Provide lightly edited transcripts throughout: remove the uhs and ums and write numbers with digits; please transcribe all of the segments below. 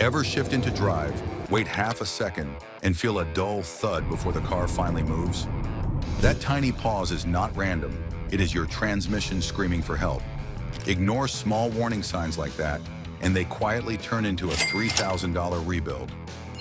Ever shift into drive, wait half a second, and feel a dull thud before the car finally moves? That tiny pause is not random. It is your transmission screaming for help. Ignore small warning signs like that, and they quietly turn into a $3,000 rebuild.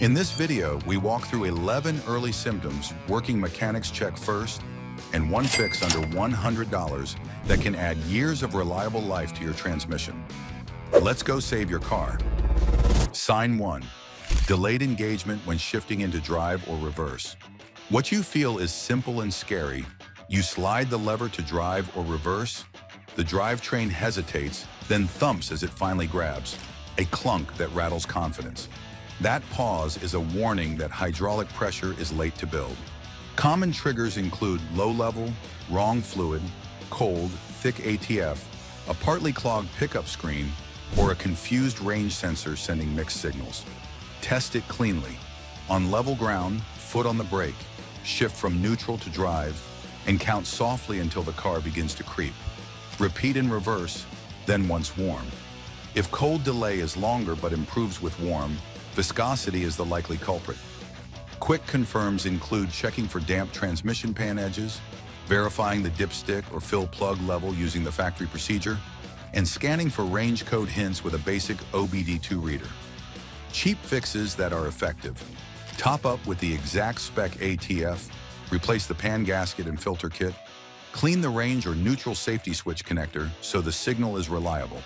In this video, we walk through 11 early symptoms working mechanics check first, and one fix under $100 that can add years of reliable life to your transmission. Let's go save your car. Sign 1. Delayed engagement when shifting into drive or reverse. What you feel is simple and scary. You slide the lever to drive or reverse. The drivetrain hesitates, then thumps as it finally grabs. A clunk that rattles confidence. That pause is a warning that hydraulic pressure is late to build. Common triggers include low level, wrong fluid, cold, thick ATF, a partly clogged pickup screen, or a confused range sensor sending mixed signals. Test it cleanly. On level ground, foot on the brake, shift from neutral to drive, and count softly until the car begins to creep. Repeat in reverse, then once warm. If cold delay is longer but improves with warm, viscosity is the likely culprit. Quick confirms include checking for damp transmission pan edges, verifying the dipstick or fill plug level using the factory procedure, and scanning for range code hints with a basic OBD2 reader. Cheap fixes that are effective. Top up with the exact spec ATF, replace the pan gasket and filter kit, clean the range or neutral safety switch connector so the signal is reliable.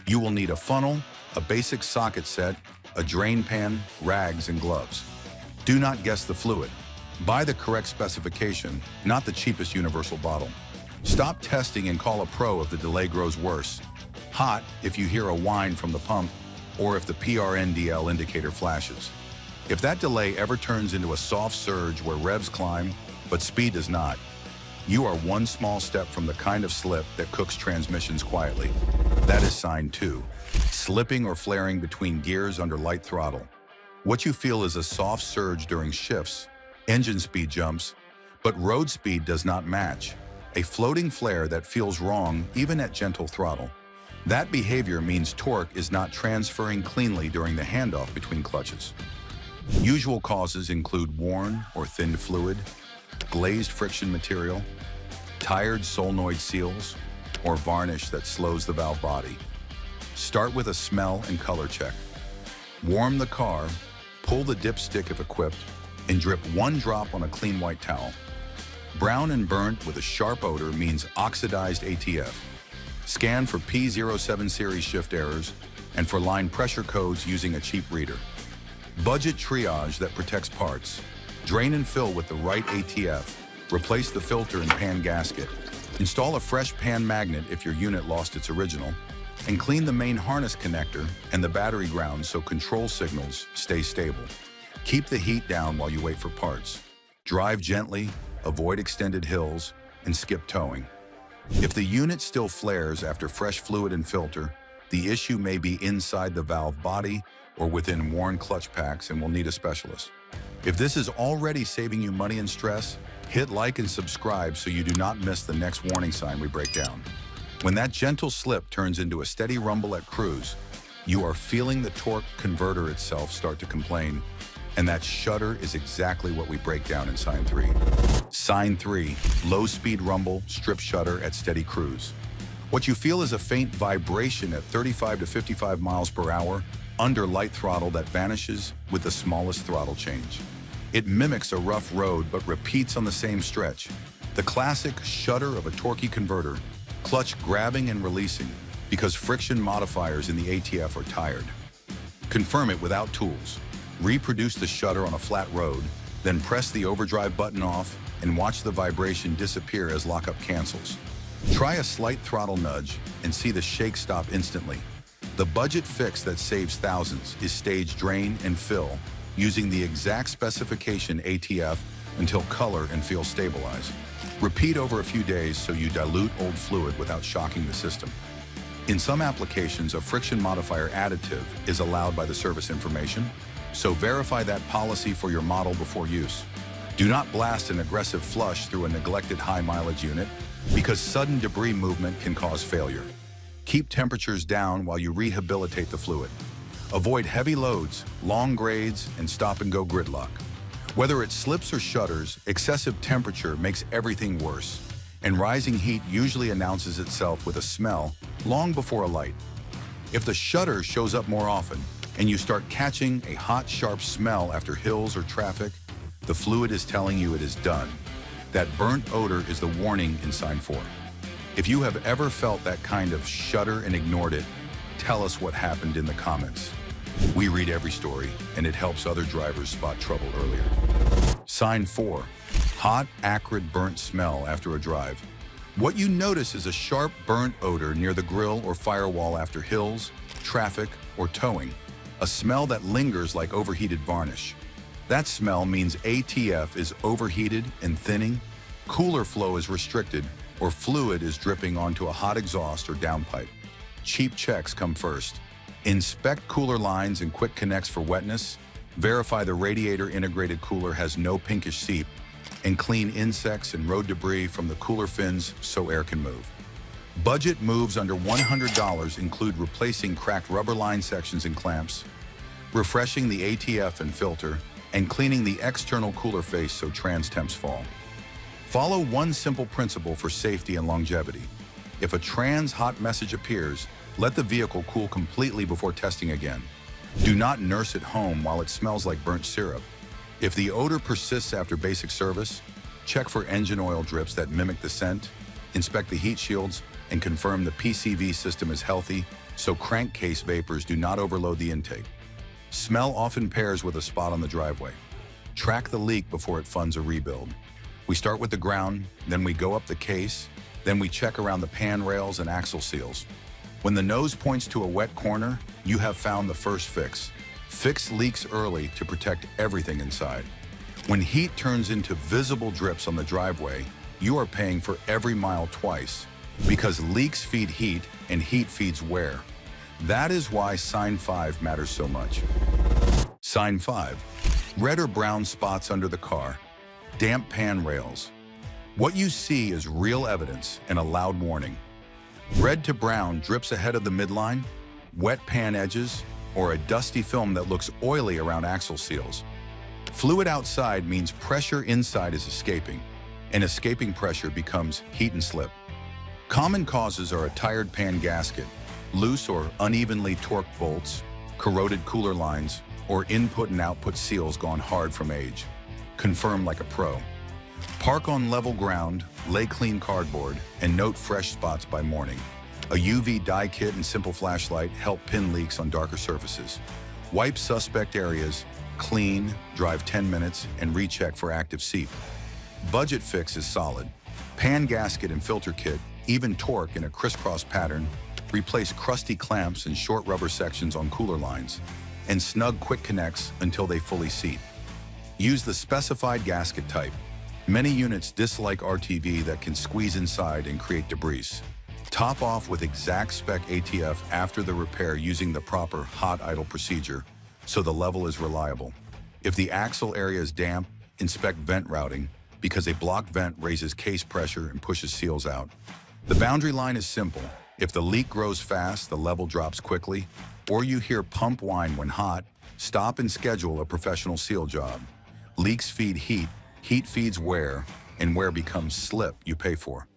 You will need a funnel, a basic socket set, a drain pan, rags, and gloves. Do not guess the fluid. Buy the correct specification, not the cheapest universal bottle. Stop testing and call a pro if the delay grows worse. Hot if you hear a whine from the pump or if the PRNDL indicator flashes. If that delay ever turns into a soft surge where revs climb, but speed does not, you are one small step from the kind of slip that cooks transmissions quietly. That is sign 2, slipping or flaring between gears under light throttle. What you feel is a soft surge during shifts, engine speed jumps, but road speed does not match. A floating flare that feels wrong even at gentle throttle. That behavior means torque is not transferring cleanly during the handoff between clutches. Usual causes include worn or thinned fluid, glazed friction material, tired solenoid seals, or varnish that slows the valve body. Start with a smell and color check. Warm the car, pull the dipstick if equipped, and drip one drop on a clean white towel. Brown and burnt with a sharp odor means oxidized ATF. Scan for P07 series shift errors and for line pressure codes using a cheap reader. Budget triage that protects parts. Drain and fill with the right ATF. Replace the filter and pan gasket. Install a fresh pan magnet if your unit lost its original. And clean the main harness connector and the battery ground so control signals stay stable. Keep the heat down while you wait for parts. Drive gently, avoid extended hills, and skip towing. If the unit still flares after fresh fluid and filter, the issue may be inside the valve body or within worn clutch packs and will need a specialist. If this is already saving you money and stress, hit like and subscribe so you do not miss the next warning sign we break down. When that gentle slip turns into a steady rumble at cruise, you are feeling the torque converter itself start to complain, and that shudder is exactly what we break down in sign 3. Sign 3, low speed rumble, strip shudder at steady cruise. What you feel is a faint vibration at 35 to 55 miles per hour under light throttle that vanishes with the smallest throttle change. It mimics a rough road but repeats on the same stretch. The classic shudder of a torquey converter, clutch grabbing and releasing because friction modifiers in the ATF are tired. Confirm it without tools. Reproduce the shudder on a flat road, then press the overdrive button off and watch the vibration disappear as lockup cancels. Try a slight throttle nudge and see the shake stop instantly. The budget fix that saves thousands is stage drain and fill using the exact specification ATF until color and feel stabilize. Repeat over a few days so you dilute old fluid without shocking the system. In some applications, a friction modifier additive is allowed by the service information, so verify that policy for your model before use. Do not blast an aggressive flush through a neglected high mileage unit because sudden debris movement can cause failure. Keep temperatures down while you rehabilitate the fluid. Avoid heavy loads, long grades, and stop-and-go gridlock. Whether it slips or shudders, excessive temperature makes everything worse, and rising heat usually announces itself with a smell long before a light. If the shudder shows up more often, and you start catching a hot, sharp smell after hills or traffic, the fluid is telling you it is done. That burnt odor is the warning in sign 4. If you have ever felt that kind of shudder and ignored it, tell us what happened in the comments. We read every story, and it helps other drivers spot trouble earlier. Sign 4. Hot, acrid, burnt smell after a drive. What you notice is a sharp, burnt odor near the grill or firewall after hills, traffic, or towing. A smell that lingers like overheated varnish. That smell means ATF is overheated and thinning, cooler flow is restricted, or fluid is dripping onto a hot exhaust or downpipe. Cheap checks come first. Inspect cooler lines and quick connects for wetness, verify the radiator integrated cooler has no pinkish seep, and clean insects and road debris from the cooler fins so air can move. Budget moves under $100 include replacing cracked rubber line sections and clamps, refreshing the ATF and filter, and cleaning the external cooler face so trans temps fall. Follow one simple principle for safety and longevity. If a trans hot message appears, let the vehicle cool completely before testing again. Do not nurse it home while it smells like burnt syrup. If the odor persists after basic service, check for engine oil drips that mimic the scent, inspect the heat shields, and confirm the PCV system is healthy so crankcase vapors do not overload the intake. Smell often pairs with a spot on the driveway. Track the leak before it funds a rebuild. We start with the ground, then we go up the case, then we check around the pan rails and axle seals. When the nose points to a wet corner, you have found the first fix. Fix leaks early to protect everything inside. When heat turns into visible drips on the driveway, you are paying for every mile twice because leaks feed heat and heat feeds wear. That is why sign 5 matters so much. Sign 5. Red or brown spots under the car. Damp pan rails. What you see is real evidence and a loud warning. Red to brown drips ahead of the midline, wet pan edges, or a dusty film that looks oily around axle seals. Fluid outside means pressure inside is escaping, and escaping pressure becomes heat and slip. Common causes are a tired pan gasket, loose or unevenly torqued bolts, corroded cooler lines, or input and output seals gone hard from age. Confirm like a pro. Park on level ground, lay clean cardboard, and note fresh spots by morning. A UV dye kit and simple flashlight help pin leaks on darker surfaces. Wipe suspect areas, clean, drive 10 minutes, and recheck for active seep. Budget fix is solid. Pan gasket and filter kit, even torque in a crisscross pattern, replace crusty clamps and short rubber sections on cooler lines, and snug quick connects until they fully seat. Use the specified gasket type. Many units dislike RTV that can squeeze inside and create debris. Top off with exact spec ATF after the repair using the proper hot idle procedure so the level is reliable. If the axle area is damp, inspect vent routing because a blocked vent raises case pressure and pushes seals out. The boundary line is simple. If the leak grows fast, the level drops quickly, or you hear pump whine when hot, stop and schedule a professional seal job. Leaks feed heat, heat feeds wear, and wear becomes slip you pay for.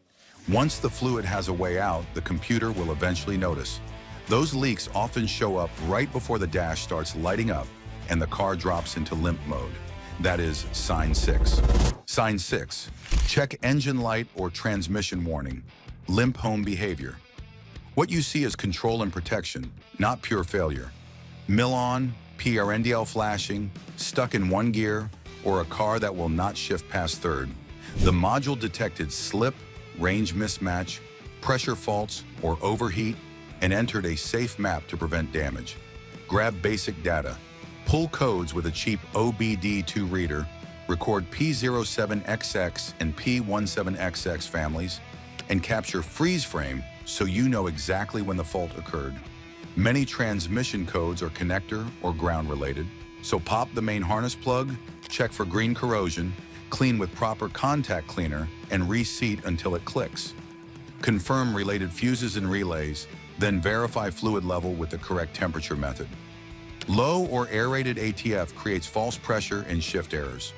Once the fluid has a way out, the computer will eventually notice. Those leaks often show up right before the dash starts lighting up and the car drops into limp mode. That is sign 6. Sign 6. Check engine light or transmission warning. Limp home behavior. What you see is control and protection, not pure failure. Mill on, PRNDL flashing, stuck in one gear, or a car that will not shift past third. The module detected slip, range mismatch, pressure faults, or overheat, and entered a safe map to prevent damage. Grab basic data. Pull codes with a cheap OBD2 reader, record P07XX and P17XX families, and capture freeze frame so you know exactly when the fault occurred. Many transmission codes are connector or ground related, so pop the main harness plug, check for green corrosion, clean with proper contact cleaner, and reseat until it clicks. Confirm related fuses and relays, then verify fluid level with the correct temperature method. Low or aerated ATF creates false pressure and shift errors.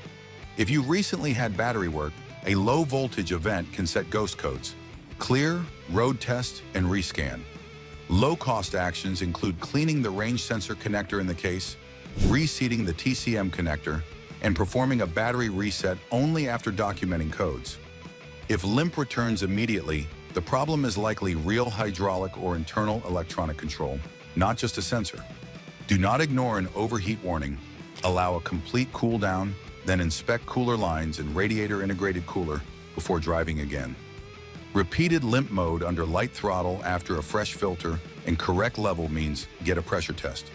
If you recently had battery work, a low voltage event can set ghost codes. Clear, road test, and rescan. Low-cost actions include cleaning the range sensor connector in the case, reseating the TCM connector, and performing a battery reset only after documenting codes. If limp returns immediately, the problem is likely real hydraulic or internal electronic control, not just a sensor. Do not ignore an overheat warning. Allow a complete cool down, then inspect cooler lines and radiator integrated cooler before driving again. Repeated limp mode under light throttle after a fresh filter and correct level means get a pressure test.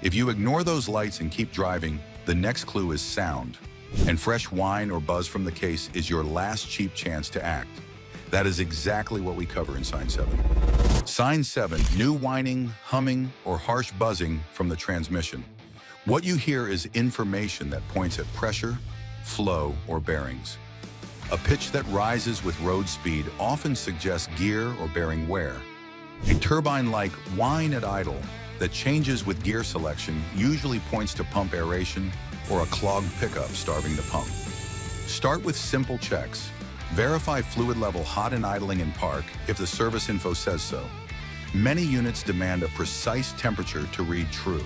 If you ignore those lights and keep driving, the next clue is sound. And fresh whine or buzz from the case is your last cheap chance to act. That is exactly what we cover in Sign 7. Sign 7, new whining, humming, or harsh buzzing from the transmission. What you hear is information that points at pressure, flow, or bearings. A pitch that rises with road speed often suggests gear or bearing wear. A turbine-like whine at idle that changes with gear selection usually points to pump aeration or a clogged pickup starving the pump. Start with simple checks. Verify fluid level hot and idling in park if the service info says so. Many units demand a precise temperature to read true.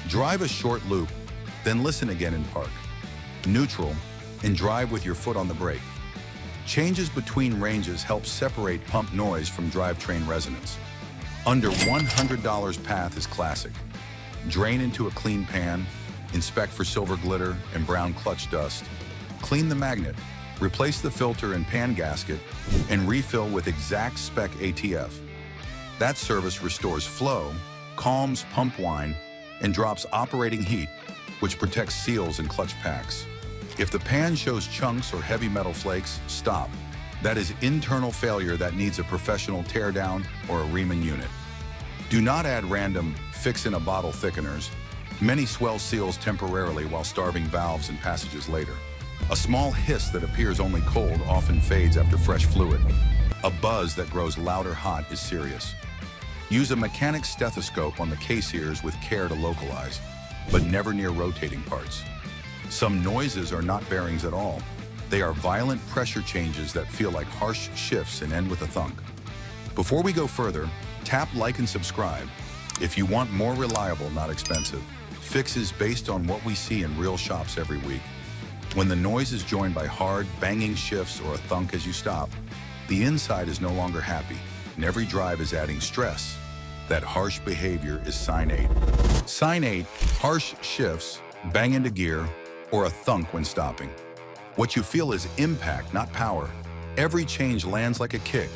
Drive a short loop, then listen again in park. Neutral, and drive with your foot on the brake. Changes between ranges help separate pump noise from drivetrain resonance. Under $100 path is classic. Drain into a clean pan, inspect for silver glitter and brown clutch dust. Clean the magnet, replace the filter and pan gasket, and refill with exact spec ATF. That service restores flow, calms pump whine, and drops operating heat, which protects seals and clutch packs. If the pan shows chunks or heavy metal flakes, stop. That is internal failure that needs a professional teardown or a Riemann unit. Do not add random fix-in-a-bottle thickeners. Many swell seals temporarily while starving valves and passages later. A small hiss that appears only cold often fades after fresh fluid. A buzz that grows louder hot is serious. Use a mechanic's stethoscope on the case ears with care to localize, but never near rotating parts. Some noises are not bearings at all. They are violent pressure changes that feel like harsh shifts and end with a thunk. Before we go further, tap like and subscribe if you want more reliable, not expensive, fixes based on what we see in real shops every week. When the noise is joined by hard, banging shifts or a thunk as you stop, the inside is no longer happy, and every drive is adding stress. That harsh behavior is sign 8. Sign 8, harsh shifts, bang into gear, or a thunk when stopping. What you feel is impact, not power. Every change lands like a kick,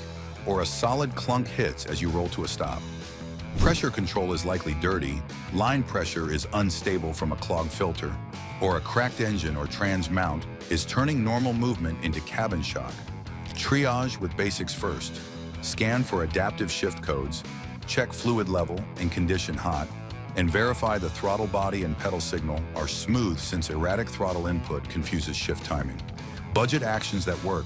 or a solid clunk hits as you roll to a stop. Pressure control is likely dirty, line pressure is unstable from a clogged filter, or a cracked engine or trans mount is turning normal movement into cabin shock. Triage with basics first. Scan for adaptive shift codes, check fluid level and condition hot, and verify the throttle body and pedal signal are smooth since erratic throttle input confuses shift timing. Budget actions that work.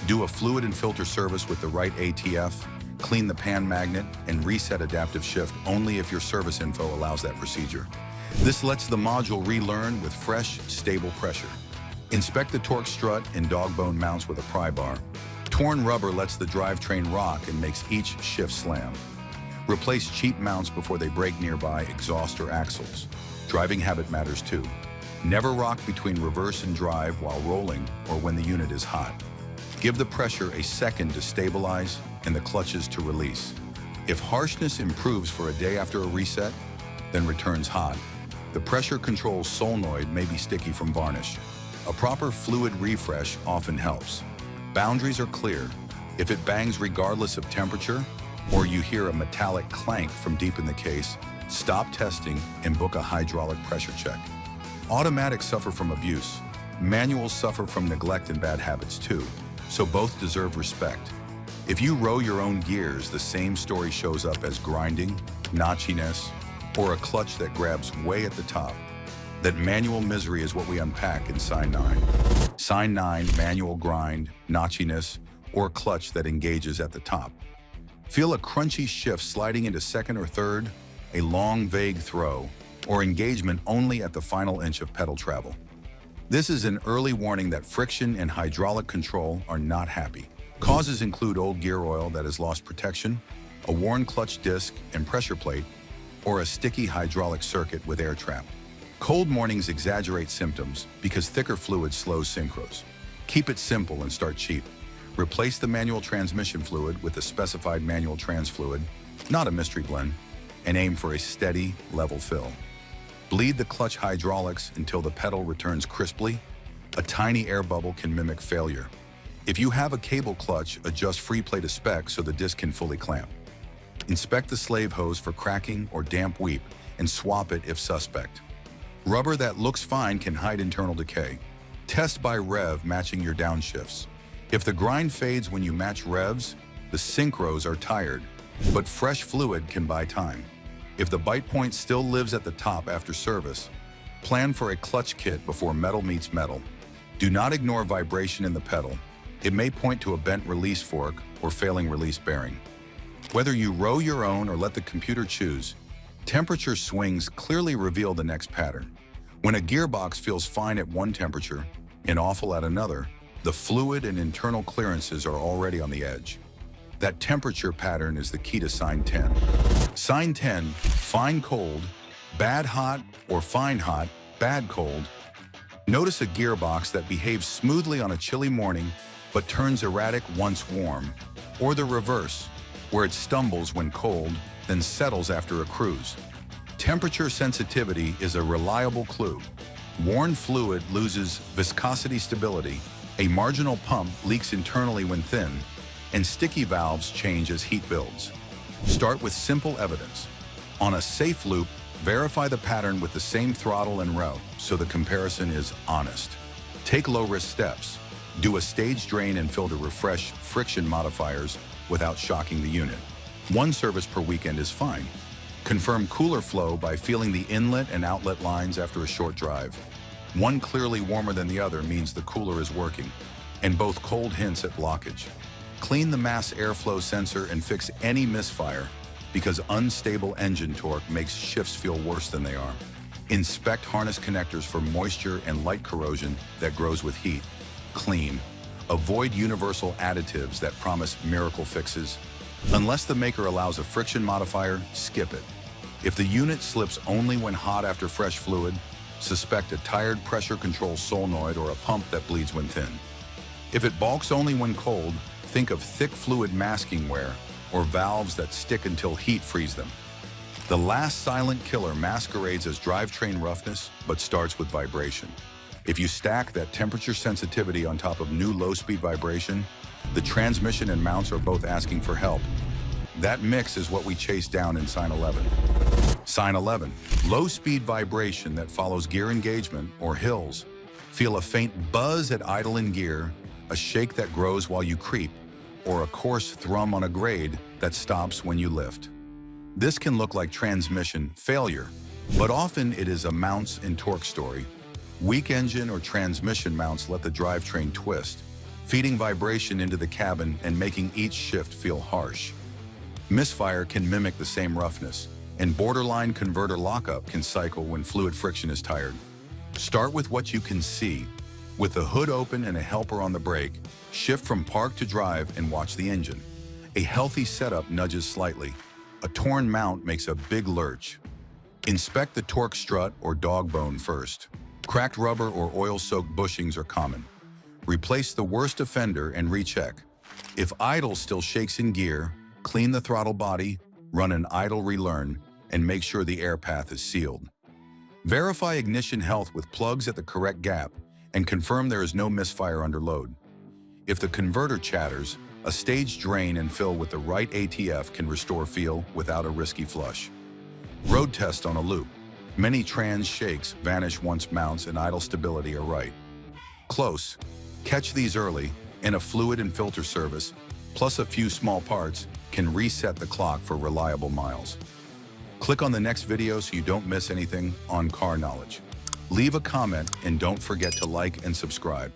Do a fluid and filter service with the right ATF, clean the pan magnet, and reset adaptive shift only if your service info allows that procedure. This lets the module relearn with fresh, stable pressure. Inspect the torque strut and dog bone mounts with a pry bar. Torn rubber lets the drivetrain rock and makes each shift slam. Replace cheap mounts before they break nearby exhaust or axles. Driving habit matters too. Never rock between reverse and drive while rolling or when the unit is hot. Give the pressure a second to stabilize and the clutches to release. If harshness improves for a day after a reset, then returns hot. The pressure control solenoid may be sticky from varnish. A proper fluid refresh often helps. Boundaries are clear. If it bangs regardless of temperature, or you hear a metallic clank from deep in the case, stop testing and book a hydraulic pressure check. Automatics suffer from abuse. Manuals suffer from neglect and bad habits too, so both deserve respect. If you row your own gears, the same story shows up as grinding, notchiness, or a clutch that grabs way at the top. That manual misery is what we unpack in Sign 9. Sign 9, manual grind, notchiness, or clutch that engages at the top. Feel a crunchy shift sliding into second or third, a long, vague throw, or engagement only at the final inch of pedal travel. This is an early warning that friction and hydraulic control are not happy. Causes include old gear oil that has lost protection, a worn clutch disc and pressure plate, or a sticky hydraulic circuit with air trap. Cold mornings exaggerate symptoms because thicker fluid slows synchros. Keep it simple and start cheap. Replace the manual transmission fluid with the specified manual trans fluid, not a mystery blend, and aim for a steady, level fill. Bleed the clutch hydraulics until the pedal returns crisply. A tiny air bubble can mimic failure. If you have a cable clutch, adjust free play to spec so the disc can fully clamp. Inspect the slave hose for cracking or damp weep and swap it if suspect. Rubber that looks fine can hide internal decay. Test by rev matching your downshifts. If the grind fades when you match revs, the synchros are tired, but fresh fluid can buy time. If the bite point still lives at the top after service, plan for a clutch kit before metal meets metal. Do not ignore vibration in the pedal. It may point to a bent release fork or failing release bearing. Whether you row your own or let the computer choose, temperature swings clearly reveal the next pattern. When a gearbox feels fine at one temperature and awful at another, the fluid and internal clearances are already on the edge. That temperature pattern is the key to sign 10. Sign 10, fine cold, bad hot, or fine hot, bad cold. Notice a gearbox that behaves smoothly on a chilly morning but turns erratic once warm, or the reverse, where it stumbles when cold, then settles after a cruise. Temperature sensitivity is a reliable clue. Worn fluid loses viscosity stability, a marginal pump leaks internally when thin, and sticky valves change as heat builds. Start with simple evidence. On a safe loop, verify the pattern with the same throttle and route so the comparison is honest. Take low-risk steps. Do a stage drain and filter refresh friction modifiers without shocking the unit. One service per weekend is fine. Confirm cooler flow by feeling the inlet and outlet lines after a short drive. One clearly warmer than the other means the cooler is working, and both cold hints at blockage. Clean the mass airflow sensor and fix any misfire because unstable engine torque makes shifts feel worse than they are. Inspect harness connectors for moisture and light corrosion that grows with heat. Clean. Avoid universal additives that promise miracle fixes. Unless the maker allows a friction modifier, skip it. If the unit slips only when hot after fresh fluid, suspect a tired pressure control solenoid or a pump that bleeds when thin. If it balks only when cold, think of thick fluid masking wear or valves that stick until heat frees them. The last silent killer masquerades as drivetrain roughness, but starts with vibration. If you stack that temperature sensitivity on top of new low-speed vibration, the transmission and mounts are both asking for help. That mix is what we chase down in Sign 11. Sign 11, low-speed vibration that follows gear engagement or hills. Feel a faint buzz at idle in gear, a shake that grows while you creep, or a coarse thrum on a grade that stops when you lift. This can look like transmission failure, but often it is a mounts and torque story. Weak engine or transmission mounts let the drivetrain twist, feeding vibration into the cabin and making each shift feel harsh. Misfire can mimic the same roughness, and borderline converter lockup can cycle when fluid friction is tired. Start with what you can see. With the hood open and a helper on the brake, shift from park to drive and watch the engine. A healthy setup nudges slightly. A torn mount makes a big lurch. Inspect the torque strut or dog bone first. Cracked rubber or oil-soaked bushings are common. Replace the worst offender and recheck. If idle still shakes in gear, clean the throttle body, run an idle relearn, and make sure the air path is sealed. Verify ignition health with plugs at the correct gap and confirm there is no misfire under load. If the converter chatters, a stage drain and fill with the right ATF can restore feel without a risky flush. Road test on a loop. Many trans shakes vanish once mounts and idle stability are right. Close. Catch these early, and a fluid and filter service, plus a few small parts, can reset the clock for reliable miles. Click on the next video so you don't miss anything on car knowledge. Leave a comment and don't forget to like and subscribe.